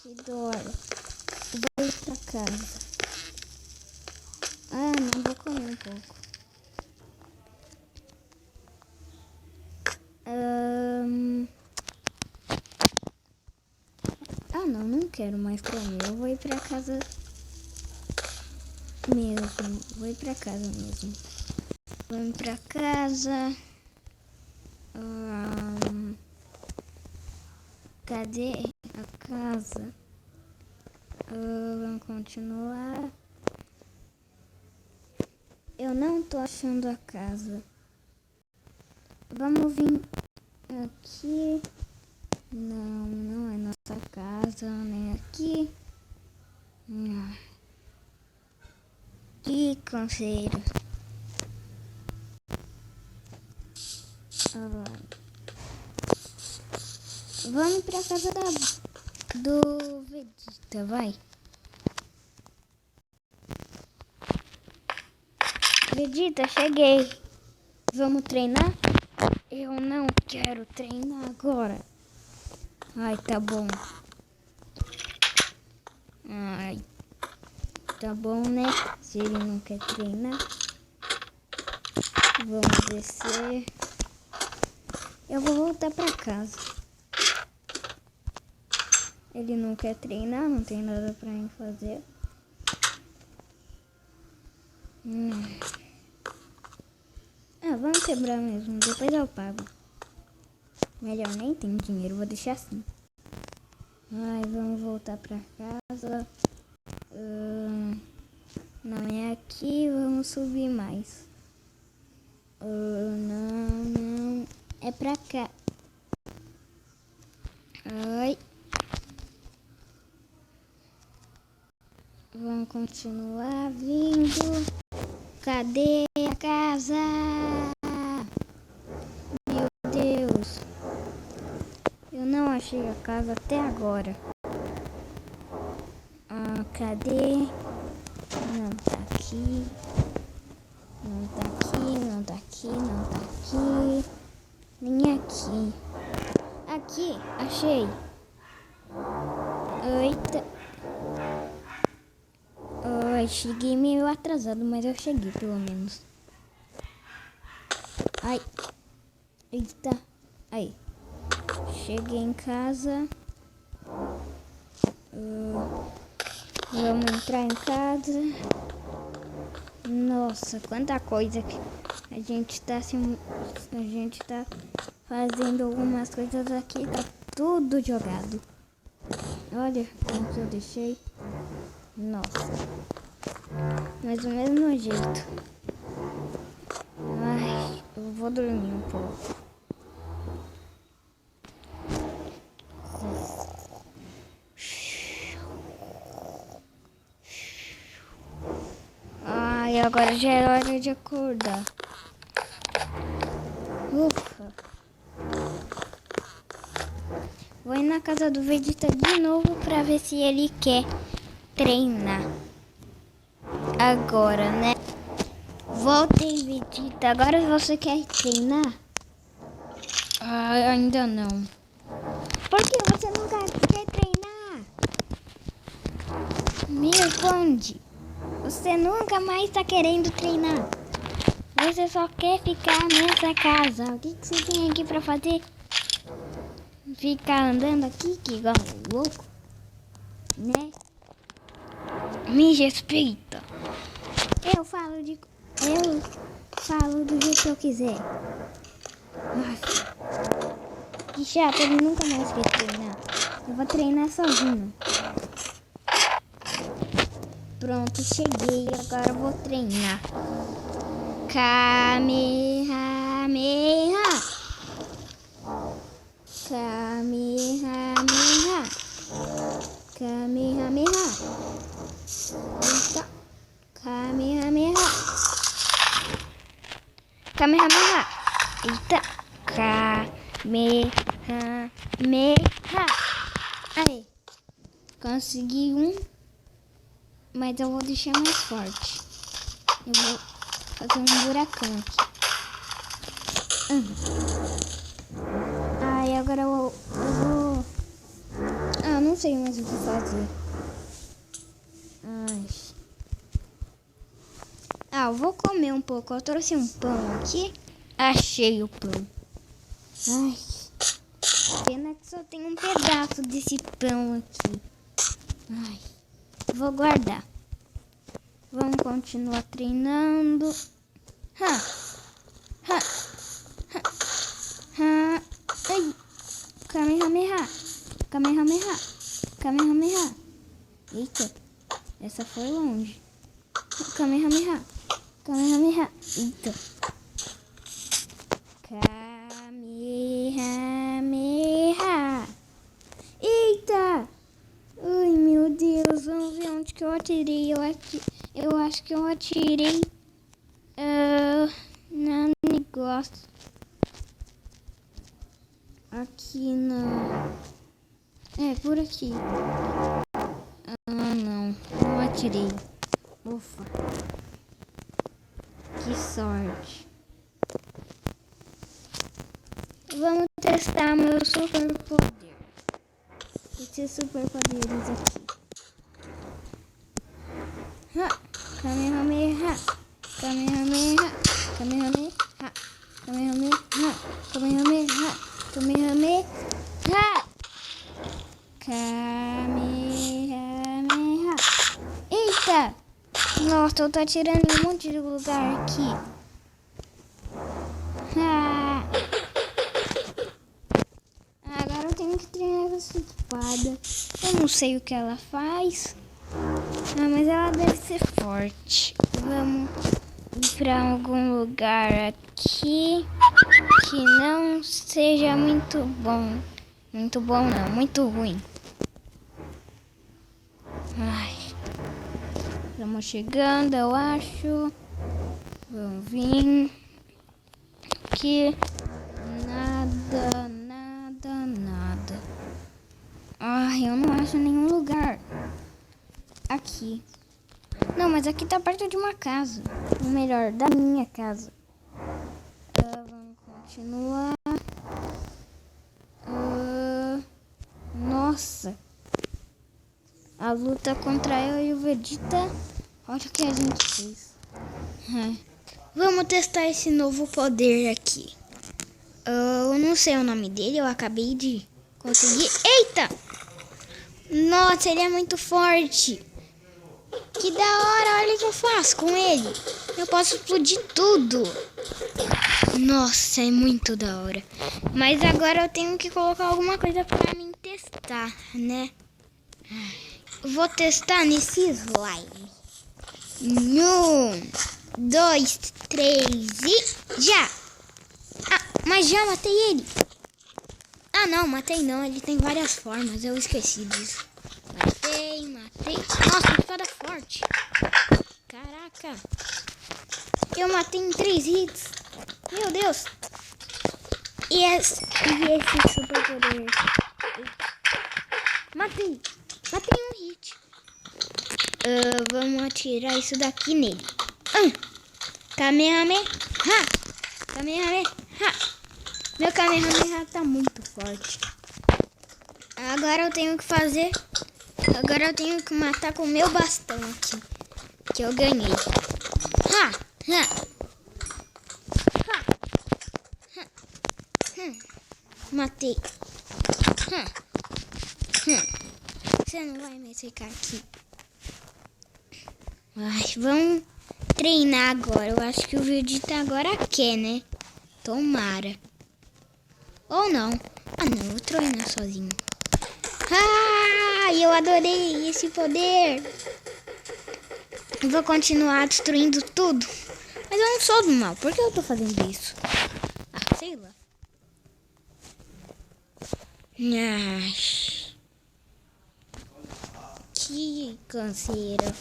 que dói. Vou ir pra casa. Ah, não, vou comer um pouco. Não quero mais comer. Eu vou ir pra casa mesmo. Vou ir pra casa mesmo. Vamos pra casa. Cadê a casa? Vamos continuar. Eu não tô achando a casa. Vamos vir aqui. Não é nossa casa, nem aqui. Que canseira. Vamos pra casa do Vegeta, vai. Vegeta, cheguei. Vamos treinar? Eu não quero treinar agora. Ai, tá bom. Ai, tá bom, né? Se ele não quer treinar. Vamos descer. Eu vou voltar pra casa. Ele não quer treinar, não tem nada pra mim fazer. Vamos quebrar mesmo, depois eu pago. Melhor, nem tem dinheiro, vou deixar assim. Ai, vamos voltar pra casa. Não é aqui, vamos subir mais. Não, é pra cá. Ai. Vamos continuar vindo. Cadê a casa? Meu Deus. Eu não achei a casa até agora. Cadê? Não tá aqui. Não tá aqui, não tá aqui, não tá aqui. Nem aqui. Aqui, achei. Eita. Cheguei meio atrasado, mas eu cheguei pelo menos. Ai. Eita. Aí. Cheguei em casa. Vamos entrar em casa. Nossa, quanta coisa que a gente tá fazendo algumas coisas aqui, tá tudo jogado. Olha como que eu deixei. Nossa. Mas do mesmo jeito. Ai, eu vou dormir um pouco. Ai, agora já é hora de acordar. Ufa. Vou ir na casa do Vegeta de novo pra ver se ele quer treinar. Agora, né? Voltei, Vegeta. Agora você quer treinar? Ainda não. Por que você nunca quer treinar? Me responde. Você nunca mais tá querendo treinar. Você só quer ficar nessa casa. O que você tem aqui pra fazer? Ficar andando aqui que igual louco, né? Me respeita. Eu falo do jeito que eu quiser. Nossa, que chato, ele nunca mais quer treinar. Eu vou treinar sozinho. Pronto, cheguei. Agora eu vou treinar. Kamehameha. Kamehameha. Kamehameha. Eita. Kamehameha. Kamehameha. Eita. Kamehameha. Aí. Consegui um. Mas eu vou deixar mais forte. Eu vou fazer um buracão aqui. Agora eu vou... não sei mais o que fazer. Ai. Eu vou comer um pouco. Eu trouxe um pão aqui. Achei o pão. Ai. Pena que só tem um pedaço desse pão aqui. Ai. Vou guardar. Vamos continuar treinando. Ai. Kamehameha. Kamehameha. Kamehameha. Eita. Essa foi longe. Kamehameha. Kamehameha. Eita. Kamehameha. Eita. Ai, meu Deus. Vamos ver onde que eu atirei. Eu acho que eu atirei no negócio. Aqui na... É, por aqui. Não atirei. Ufa. Que sorte. Vamos testar meu superpoder. Esses superpoderes aqui. Kamehameha. Kamehameha. Kamehameha. Kamehameha. Kamehameha. Kamehameha. Kamehameha. Eita! Nossa, eu tô atirando em um monte de lugar aqui. Agora eu tenho que treinar essa espada. Eu não sei o que ela faz. Mas ela deve ser forte. Vamos ir pra algum lugar aqui que não seja muito bom. Muito bom não, muito ruim. Ai. Estamos chegando, eu acho. Vamos vir. Aqui. Nada. Ai, eu não acho nenhum lugar. Aqui. Não, mas aqui tá perto de uma casa. Ou melhor, da minha casa. Vamos continuar. Nossa. A luta contra eu e o Vegeta. Olha o que a gente fez. Vamos testar esse novo poder aqui. Eu não sei o nome dele. Eu acabei de conseguir. Eita! Nossa, ele é muito forte. Que da hora. Olha o que eu faço com ele. Eu posso explodir tudo. Nossa, é muito da hora. Mas agora eu tenho que colocar alguma coisa pra mim testar, né? Vou testar nesse slime. 1, 2, 3 e já! Mas já matei ele. Não, matei não. Ele tem várias formas. Eu esqueci disso. Matei. Nossa, que espada forte. Caraca. Eu matei em 3 hits. Meu Deus. E esse super poder. Matei um hit. Vamos atirar isso daqui nele. Kamehameha. Kamehameha. Meu Kamehameha tá muito forte. Agora eu tenho que fazer... Agora eu tenho que matar com o meu bastão aqui. Que eu ganhei. Matei. Você não vai me ficar aqui. Vamos treinar agora. Eu acho que o Vegeta agora quer, né? Tomara. Ou não. Não, eu vou treinar sozinho. Eu adorei esse poder. Eu vou continuar destruindo tudo. Mas eu não sou do mal. Por que eu tô fazendo isso? Sei lá. Que canseira.